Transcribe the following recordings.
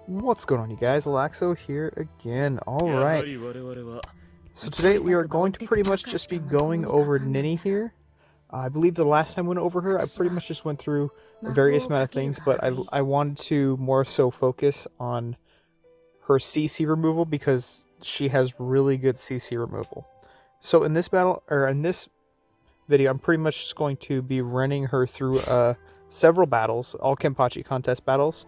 What's going on, you guys? Alaxo here again. Alright, so today we are going to pretty much just be going over Ninny here. I believe the last time I went over her, I pretty much just went through a various amount of things, but I wanted to more so focus on her CC removal because she has really good CC removal. So in this battle, or in this video, I'm pretty much just going to be running her through several battles, all Kenpachi contest battles,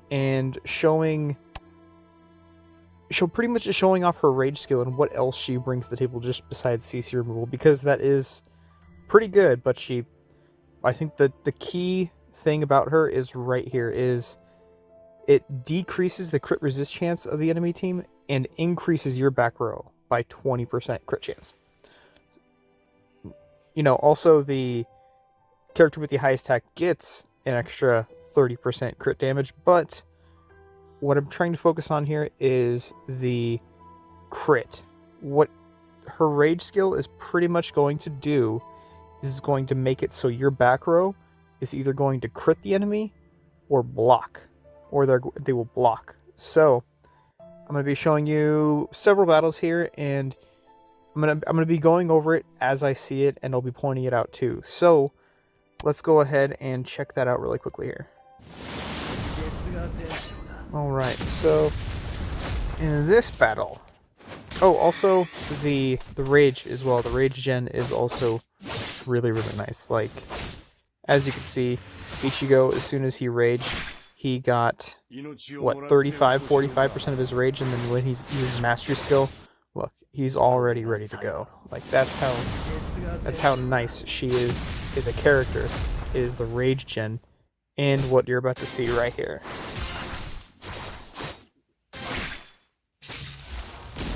and showing pretty much just showing off her rage skill and what else she brings to the table just besides CC removal, because that is pretty good. But I think that the key thing about her is right here is it decreases the crit resist chance of the enemy team and increases your back row by 20% crit chance. You know, also the character with the highest attack gets an extra 30% crit damage, but what I'm trying to focus on here is the crit. What her rage skill is pretty much going to do is going to make it so your back row is either going to crit the enemy or block, or they will block. So I'm going to be showing you several battles here, and I'm gonna be going over it as I see it, and I'll be pointing it out too. So let's go ahead and check that out really quickly here. Alright, so in this battle, oh, also the rage as well. The rage gen is also really nice. Like, as you can see, Ichigo, as soon as he raged, he got what, 45% of his rage, and then when he's used mastery skill, look, he's already ready to go. Like, that's how nice she is as a character, is the rage gen, and what you're about to see right here.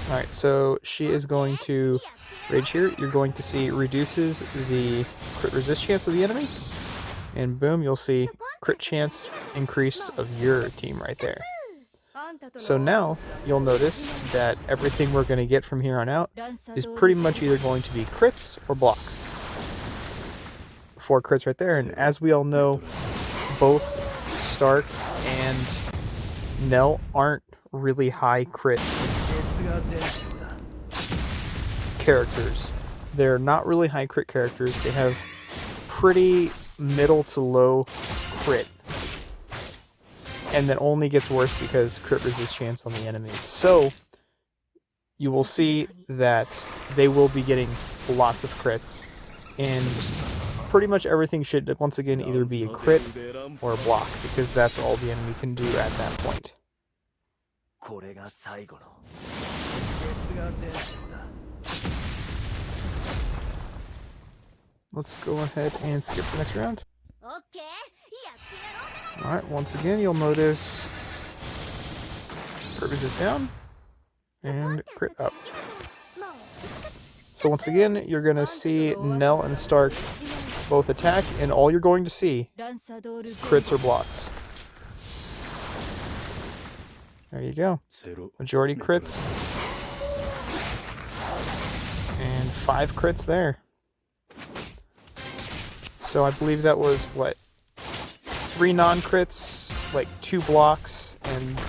Alright, so she is going to rage here. You're going to see reduces the crit resist chance of the enemy, and boom, you'll see crit chance increase of your team right there. So now you'll notice that everything we're going to get from here on out is pretty much either going to be crits or blocks. 4 crits right there, and as we all know, both Stark and Nell aren't really high crit characters. They're not really high crit characters. They have pretty middle to low crit, and that only gets worse because crit resist chance on the enemies. So you will see that they will be getting lots of crits, and pretty much everything should once again either be a crit or a block, because that's all the enemy can do at that point. Let's go ahead and skip the next round. Alright, once again, you'll notice crit resist down and crit up. So once again, you're going to see Nell and Stark both attack, and all you're going to see is crits or blocks. There you go. Majority crits. And 5 crits there. So I believe that was, what, 3 non-crits, like 2 blocks, and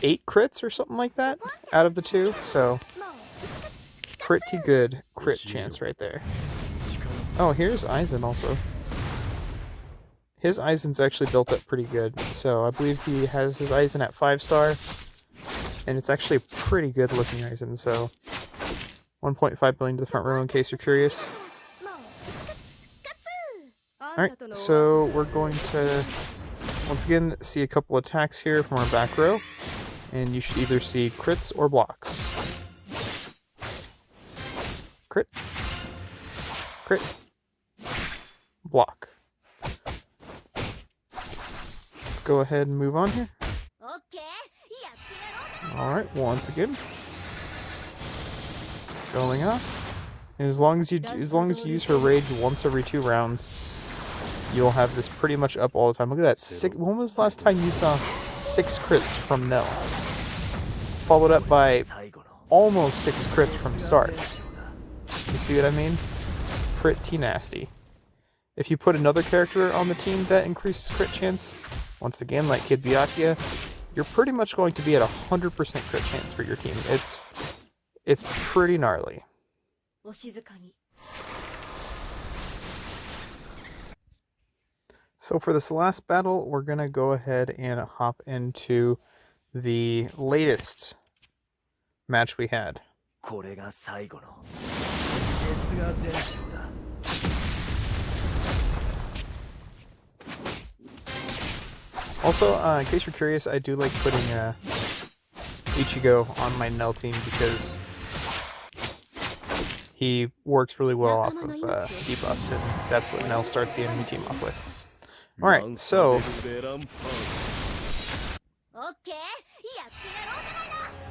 8 crits or something like that out of the 2. So pretty good crit chance right there. Oh, here's Aizen also. His Aizen's actually built up pretty good. So I believe he has his Aizen at 5-star, and it's actually pretty good looking Aizen. So 1.5 billion to the front row in case you're curious. Alright, so we're going to once again see a couple attacks here from our back row, and you should either see crits or blocks. Crit. Crit. Block. Let's go ahead and move on here. Alright, once again, going off. And as long as you use her rage once every 2 rounds, you'll have this pretty much up all the time. Look at that. When was the last time you saw 6 crits from Nell? Followed up by almost 6 crits from Stark. You see what I mean? Pretty nasty. If you put another character on the team that increases crit chance, Once again, like Kid Byakuya, you're pretty much going to be at 100% crit chance for your team. It's pretty gnarly. So for this last battle, we're going to go ahead and hop into the latest match we had. Also, in case you're curious, I do like putting Ichigo on my Nell team because he works really well off of debuffs, and that's what Nell starts the enemy team off with. Alright, so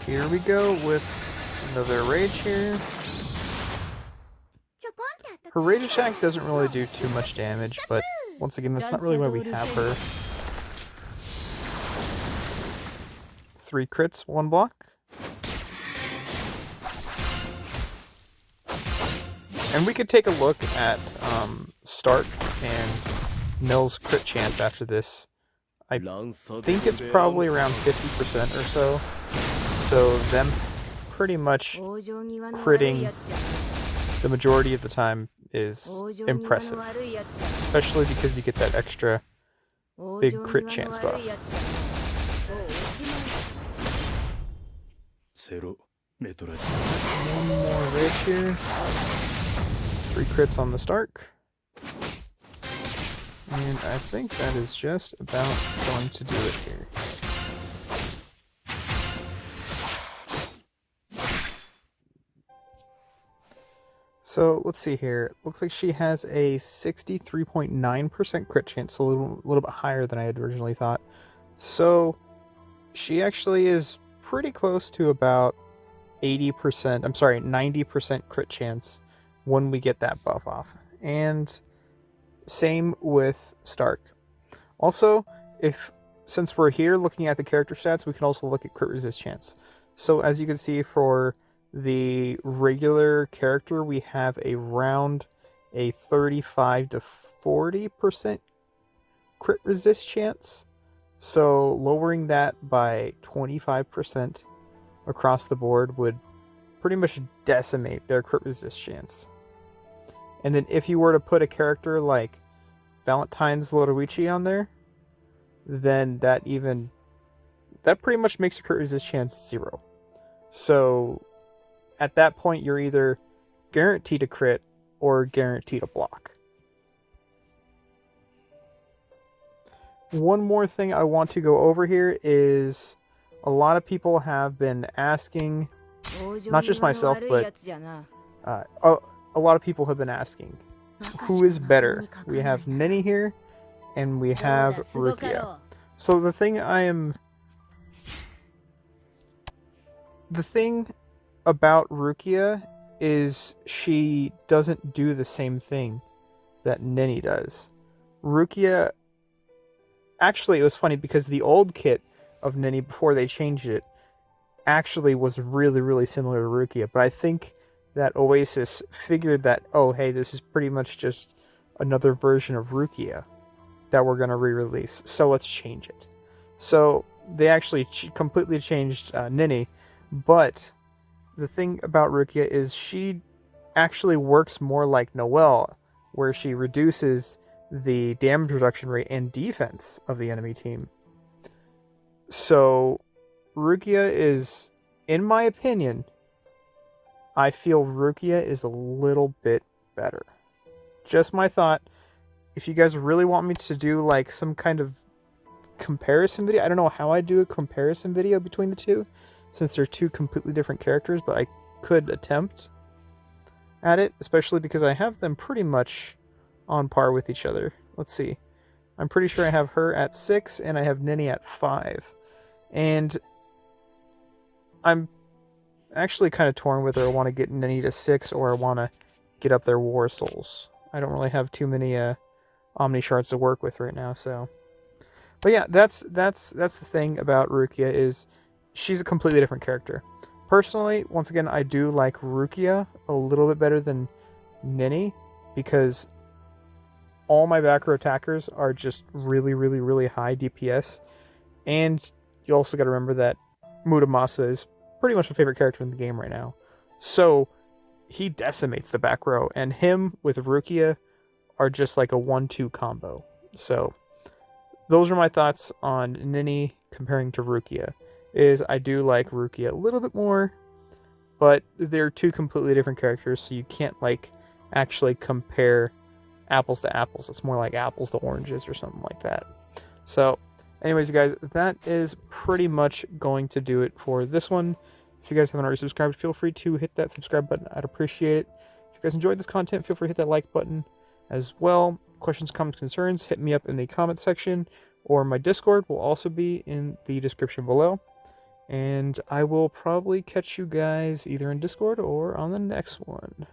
here we go with another rage here. Her rage attack doesn't really do too much damage, but once again, that's not really why we have her. 3 crits, 1 block. And we could take a look at Stark and Nell's crit chance after this. I think it's probably around 50% or so. So them pretty much critting the majority of the time is impressive. Especially because you get that extra big crit chance buff. One more rage here. 3 crits on the Stark. And I think that is just about going to do it here. So let's see here. Looks like she has a 63.9% crit chance, so a little bit higher than I had originally thought. So she actually is pretty close to about 90% crit chance when we get that buff off. And same with Stark. Also, since we're here looking at the character stats, we can also look at crit resist chance. So as you can see, for the regular character, we have around a 35 to 40% crit resist chance. So lowering that by 25% across the board would pretty much decimate their crit resist chance. And then if you were to put a character like Valentine's Lodoichi on there, then that pretty much makes your crit resist chance 0. So at that point, you're either guaranteed to crit or guaranteed to block. One more thing I want to go over here is a lot of people have been asking, not just myself, but a lot of people have been asking, who is better? We have Ninny here, and we have Rukia. So the thing about Rukia is she doesn't do the same thing that Ninny does. Rukia, actually, it was funny because the old kit of Ninny before they changed it actually was really, really similar to Rukia, but I think that Oasis figured that, oh, hey, this is pretty much just another version of Rukia that we're going to re-release, so let's change it. So they actually completely changed Ninny, but the thing about Rukia is she actually works more like Noelle, where she reduces the damage reduction rate and defense of the enemy team. So Rukia is, in my opinion, I feel Rukia is a little bit better. Just my thought. If you guys really want me to do like some kind of comparison video, I don't know how I do a comparison video between the two, since they're two completely different characters, but I could attempt at it, especially because I have them pretty much on par with each other. Let's see. I'm pretty sure I have her at 6 and I have Ninny at 5. And I'm actually kind of torn whether I want to get Ninny to 6 or I want to get up their War Souls. I don't really have too many Omni Shards to work with right now, so. But yeah, that's the thing about Rukia, is she's a completely different character. Personally, once again, I do like Rukia a little bit better than Ninny, because all my back row attackers are just really, really, really high DPS. And you also got to remember that Muramasa is pretty much my favorite character in the game right now. So he decimates the back row, and him with Rukia are just like a 1-2 combo. So those are my thoughts on Ninny comparing to Rukia. I do like Rukia a little bit more, but they're two completely different characters, so you can't like actually compare apples to apples. It's more like apples to oranges or something like that. So anyways, guys, that is pretty much going to do it for this one. If you guys haven't already subscribed, feel free to hit that subscribe button. I'd appreciate it. If you guys enjoyed this content, feel free to hit that like button as well. Questions, comments, concerns, hit me up in the comment section, or my Discord will also be in the description below. And I will probably catch you guys either in Discord or on the next one.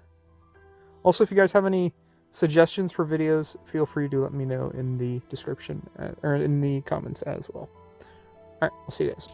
Also, if you guys have any suggestions for videos, feel free to let me know in the description or in the comments as well. Alright, I'll see you guys.